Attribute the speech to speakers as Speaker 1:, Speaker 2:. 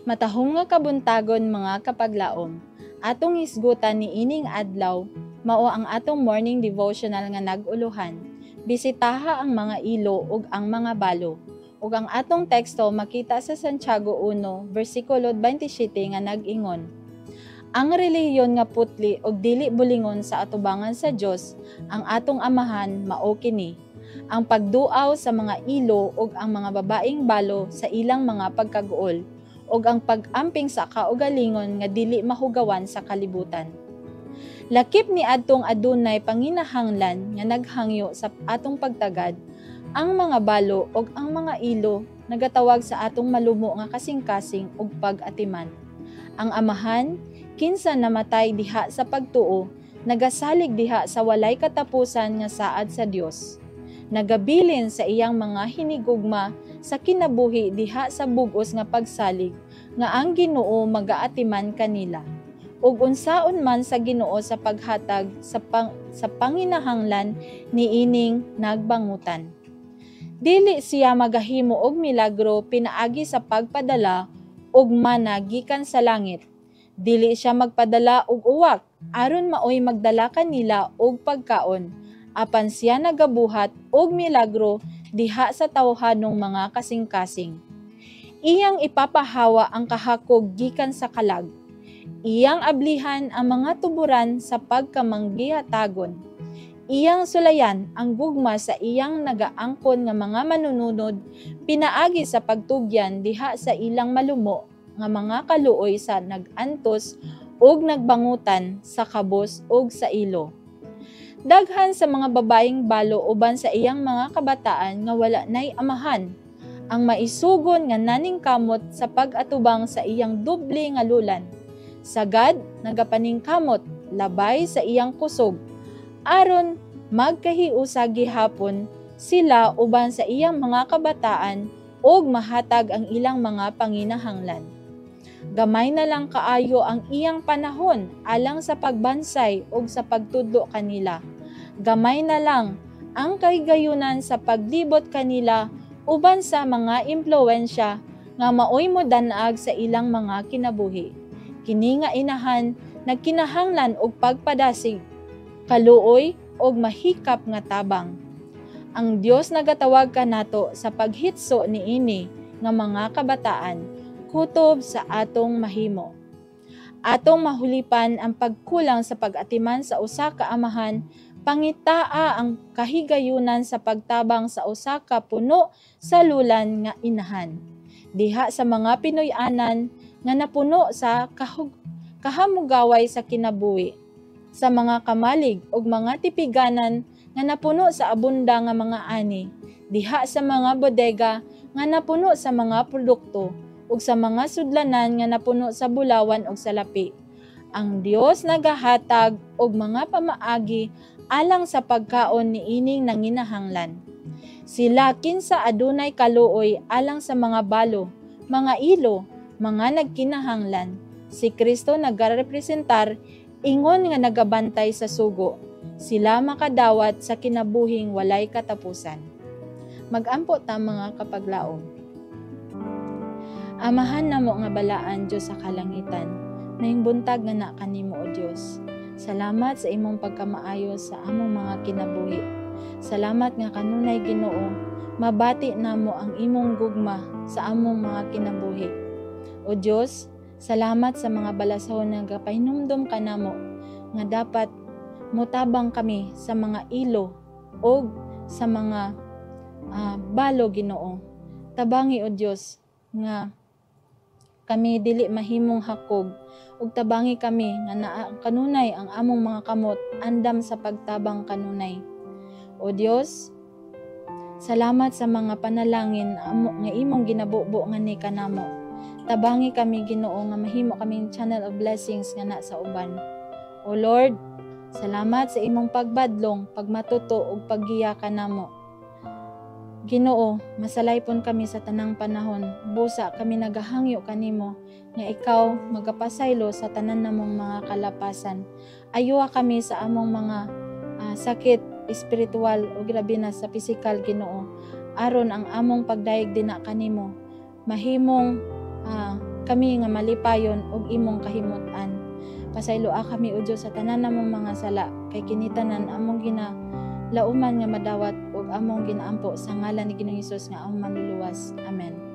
Speaker 1: Matahong nga kabuntagon mga kapaglaom, atong hisgutan ni ining adlaw, mao ang atong morning devotional nga nag-uluhan. Bisitaha ang mga ilo ug ang mga balo. Ug ang atong teksto makita sa Santiago 1, versikulo 27 nga nag-ingon: Ang relihiyon nga putli ug dili bulingon sa atubangan sa Dios, ang atong amahan mao kini: ang pagduaw sa mga ilo ug ang mga babaeng balo sa ilang mga pagkaguol, ug ang pag-amping sa kaugalingon nga dili mahugawan sa kalibutan. Lakip ni adtong adunay panginahanglan nga naghangyo sa atong pagtagad, ang mga balo ug ang mga ilo nagatawag sa atong malumo nga kasing-kasing ug pag-atiman. Ang amahan kinsa namatay diha sa pagtuo, nagasalig diha sa walay katapusan nga saad sa Dios. Nagabilin sa iyang mga hinigugma sa kinabuhi diha sa bug-os nga pagsalig nga ang Ginoo magaatiman kanila. Ug unsaon man sa Ginoo sa paghatag sa panginahanglan niining nagbangutan. Dili siya magahimo og milagro pinaagi sa pagpadala og mana gikan sa langit. Dili siya magpadala og uwak aron maoy magdala kanila og pagkaon. Apan siya nagabuhat og milagro diha sa tawhanong mga kasing-kasing. Iyang ipapahawa ang kahakog gikan sa kalag. Iyang ablihan ang mga tuburan sa pagkamanggihatagon. Iyang sulayan ang gugma sa iyang nagaangkon nga mga manununod pinaagi sa pagtugyan diha sa ilang malumo nga mga kaluoy sa nagantos ug nagbangutan sa kabos ug sa ilo. Daghan sa mga babaeng balo uban sa iyang mga kabataan nga wala nay amahan, ang maisugon nga naningkamot sa pag-atubang sa iyang doble nga lulan. Sagad nagapaningkamot labay sa iyang kusog, aron magkahiusa gihapon sila uban sa iyang mga kabataan ug mahatag ang ilang mga panginahanglan. Gamay na lang kaayo ang iyang panahon alang sa pagbansay ug sa pagtudlo kanila. Gamay na lang ang kahigayunan sa paglibot kanila uban sa mga impluwensya nga maoy modanag sa ilang mga kinabuhi. Kini nga inahan nagkinahanglan og pagpadasig, kaluoy og mahikap nga tabang. Ang Dios nagatawag kanato sa paghitso niini nga mga kabataan kutob sa atong mahimo. Atong mahulipan ang pagkulang sa pag-atiman sa usa ka amahan, pangitaa ang kahigayunan sa pagtabang sa usa ka puno sa lulan nga inahan. Diha sa mga Pinoy-anan nga napuno sa kahamugaway sa kinabuhi, sa mga kamalig ug mga tipiganan nga napuno sa abunda nga mga ani, diha sa mga bodega nga napuno sa mga produkto, ug sa mga sudlanan nga napuno sa bulawan ug salapi. Ang Dios nagahatag og mga pamaagi alang sa pagkaon niining nanginahanglan. Sila kinsa adunay kaluoy alang sa mga balo, mga ilo, mga nagkinahanglan. Si Kristo nagarepresentar ingon nga nagabantay sa sugo. Sila makadawat sa kinabuhing walay katapusan. Magampo ta mga kapaglaom. Amahan namo nga balaan Dios sa kalangitan, naing buntag nga na kanimo o Dios. Salamat sa imong pagkamaayo sa among mga kinabuhi. Salamat nga kanunay Ginoo, mabati namo ang imong gugma sa among mga kinabuhi. O Dios, salamat sa mga balasahon nga gapahinumdom kanamo nga dapat mutabang kami sa mga ilo o sa mga balo Ginoo. Tabangi o Dios nga kami dili mahimong hakog ug tabangi kami nga kanunay ang among mga kamot andam sa pagtabang kanunay. O Dios, salamat sa mga panalangin nga imong ginabubo nga ni kanamo. Tabangi kami Ginoo nga mahimo kaming channel of blessings nga na sa uban. O Lord, salamat sa imong pagbadlong, pagmatuto ug paggiya kanamo. Ginoo, masalaypon kami sa tanang panahon. Busa kami nagahangyo kanimo nga ikaw magapasaylo sa tanan namong mga kalapasan. Ayuha kami sa among mga sakit espiritual o grabe na sa pisikal Ginoo. Aron ang among pagdaig dina kanimo mahimong
Speaker 2: kami nga malipayon og imong kahimutan. Pasayloa kami o Dios sa tanan namong mga sala, kay kinitanan among ginalauman nga madawat ug among ginaampo sa ngalan ni Ginoong Hesus nga among manluluwas. Amen.